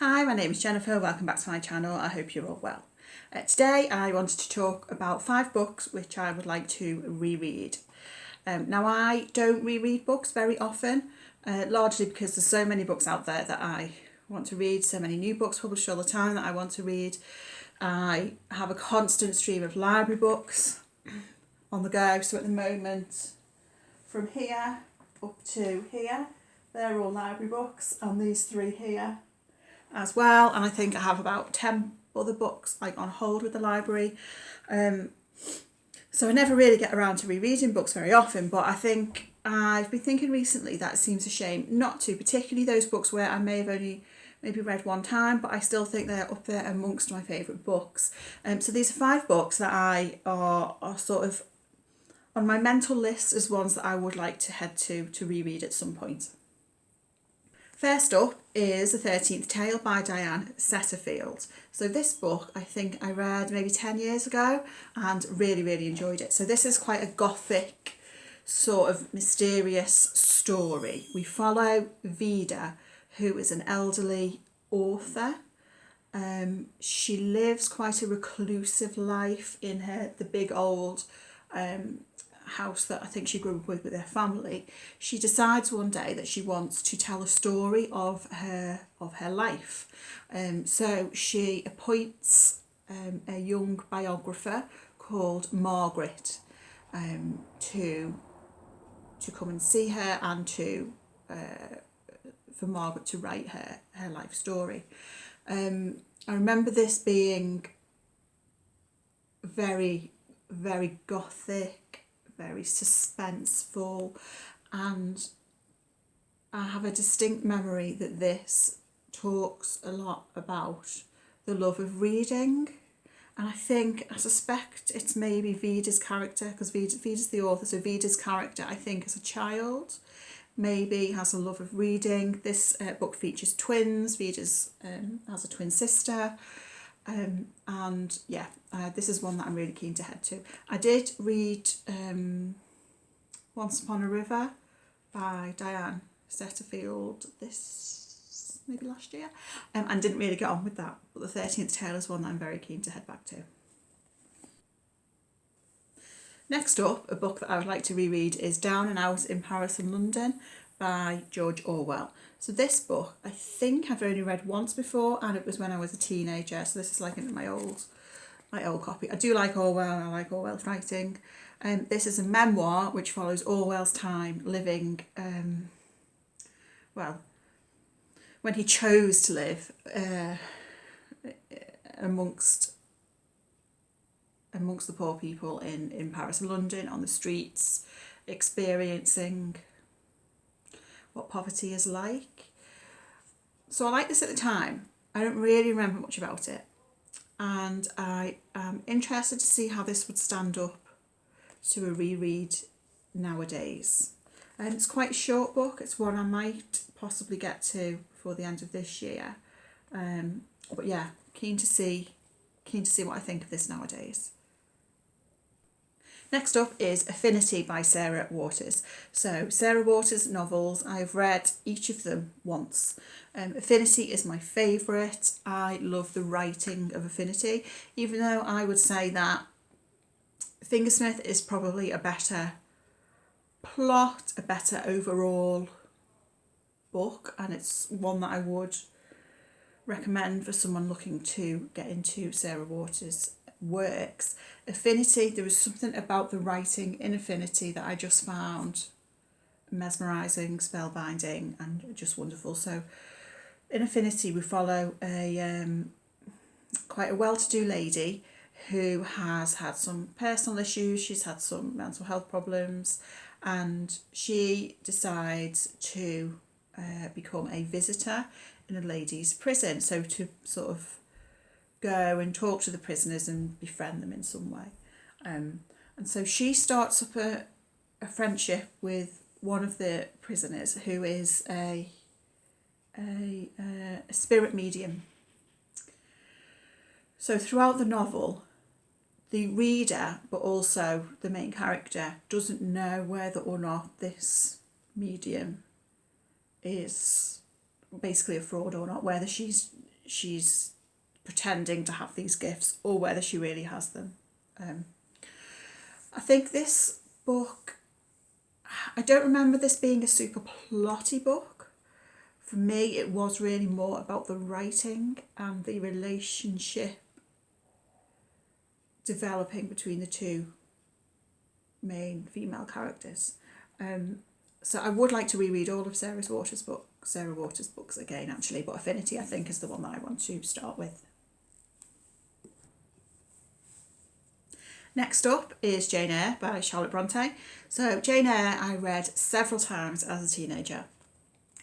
Hi, my name is Jennifer. Welcome back to my channel. I hope you're all well. Today I wanted to talk about 5 books which I would like to reread. Now I don't reread books very often, largely because there's so many books out there that I want to read, so many new books published all the time that I want to read. I have a constant stream of library books on the go, so at the moment from here up to here they're all library books, and these 3 here as well, and I think I have about 10 other books like on hold with the library, so I never really get around to rereading books very often, but I think I've been thinking recently that it seems a shame not to, particularly those books where I may have only maybe read one time, but I still think they're up there amongst my favourite books. So these are 5 books that are sort of on my mental list as ones that I would like to head to reread at some point. First up is The 13th Tale by Diane Setterfield. So this book I think I read maybe 10 years ago and really enjoyed it. So this is quite a gothic sort of mysterious story. We follow Vida, who is an elderly author. She lives quite a reclusive life in the big old house that I think she grew up with her family. She decides one day that she wants to tell a story of her life. So she appoints a young biographer called Margaret to come and see her, and for Margaret to write her life story. I remember this being very gothic, very suspenseful, and I have a distinct memory that this talks a lot about the love of reading, and I suspect it's maybe Vida's character, because Vida's the author, so Vida's character I think as a child maybe has a love of reading. This book features twins. Vida's has a twin sister. And yeah, this is one that I'm really keen to head to. I did read Once Upon a River by Diane Setterfield maybe last year, and didn't really get on with that, but The 13th Tale is one that I'm very keen to head back to. Next up, a book that I would like to reread is Down and Out in Paris and London by George Orwell. So this book I think I've only read once before, and it was when I was a teenager, so this is like in my old copy. I do like Orwell, and I like Orwell's writing. This is a memoir which follows Orwell's time living, when he chose to live amongst the poor people in Paris and London, on the streets, experiencing what poverty is like. So I liked this at the time. I don't really remember much about it, and I am interested to see how this would stand up to a reread nowadays. And it's quite a short book. It's one I might possibly get to before the end of this year. But yeah, keen to see what I think of this nowadays. Next up is Affinity by Sarah Waters. So Sarah Waters' novels, I've read each of them once. Affinity is my favourite. I love the writing of Affinity, even though I would say that Fingersmith is probably a better plot, a better overall book, and it's one that I would recommend for someone looking to get into Sarah Waters' works. Affinity, there was something about the writing in Affinity that I just found mesmerising, spellbinding, and just wonderful. So in Affinity we follow quite a well-to-do lady who has had some personal issues. She's had some mental health problems, and she decides to become a visitor in a ladies' prison, so to sort of go and talk to the prisoners and befriend them in some way. And so she starts up a friendship with one of the prisoners, who is a spirit medium. So throughout the novel, the reader, but also the main character, doesn't know whether or not this medium is basically a fraud or not, whether she's she's pretending to have these gifts or whether she really has them. I think this book, I don't remember this being a super plotty book. For me, it was really more about the writing and the relationship developing between the two main female characters. So I would like to reread all of Sarah Waters' books again, actually, but Affinity, I think, is the one that I want to start with. Next up is Jane Eyre by Charlotte Bronte. So Jane Eyre I read several times as a teenager,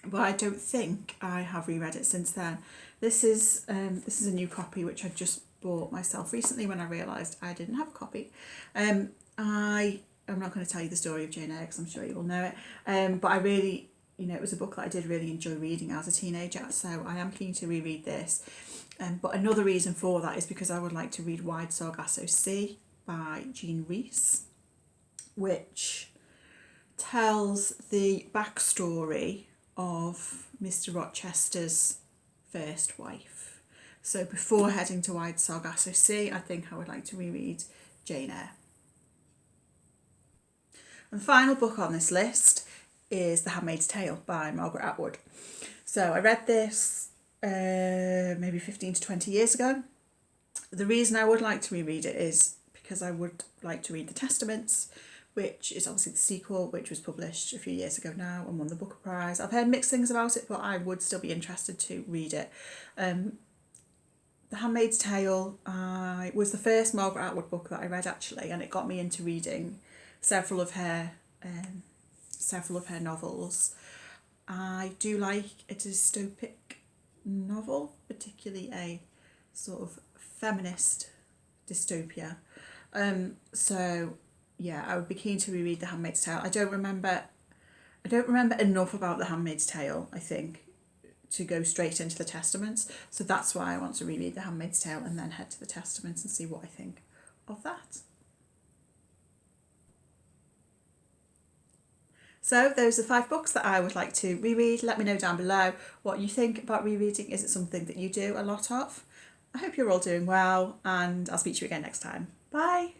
but I don't think I have reread it since then. This is a new copy which I just bought myself recently when I realised I didn't have a copy. I'm not going to tell you the story of Jane Eyre because I'm sure you will know it. But I really, it was a book that I did really enjoy reading as a teenager, so I am keen to reread this. But another reason for that is because I would like to read Wide Sargasso Sea by Jean Rhys, which tells the backstory of Mr. Rochester's first wife. So before heading to Wide Sargasso Sea, I think I would like to reread Jane Eyre. And the final book on this list is The Handmaid's Tale by Margaret Atwood. So I read this maybe 15 to 20 years ago. The reason I would like to reread it is because I would like to read The Testaments, which is obviously the sequel, which was published a few years ago now and won the Booker Prize. I've heard mixed things about it, but I would still be interested to read it. The Handmaid's Tale was the first Margaret Atwood book that I read, actually, and it got me into reading several of her novels. I do like a dystopic novel, particularly a sort of feminist dystopia. So yeah, I would be keen to reread The Handmaid's Tale. I don't remember enough about The Handmaid's Tale, I think, to go straight into the Testaments. So that's why I want to reread The Handmaid's Tale and then head to the Testaments and see what I think of that. So those are 5 books that I would like to reread. Let me know down below what you think about rereading. Is it something that you do a lot of? I hope you're all doing well, and I'll speak to you again next time. Bye!